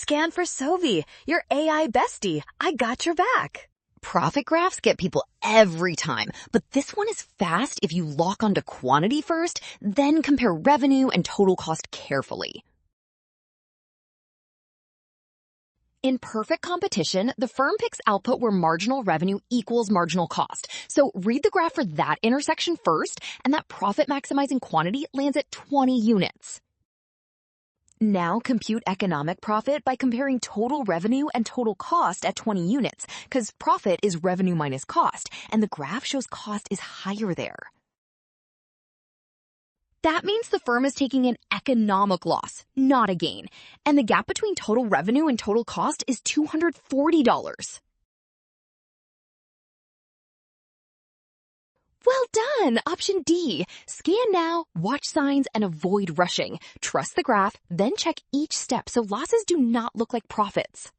Scan for Sovi, your AI bestie. I got your back. Profit graphs get people every time, but this one is fast if you lock onto quantity first, then compare revenue and total cost carefully. In perfect competition, the firm picks output where marginal revenue equals marginal cost. So read the graph for that intersection first, and that profit maximizing quantity lands at 20 units. Now compute economic profit by comparing total revenue and total cost at 20 units, because profit is revenue minus cost, and the graph shows cost is higher there. That means the firm is taking an economic loss, not a gain, and the gap between total revenue and total cost is $240. Well done! Option D. Scan now, watch signs, and avoid rushing. Trust the graph, then check each step so losses do not look like profits.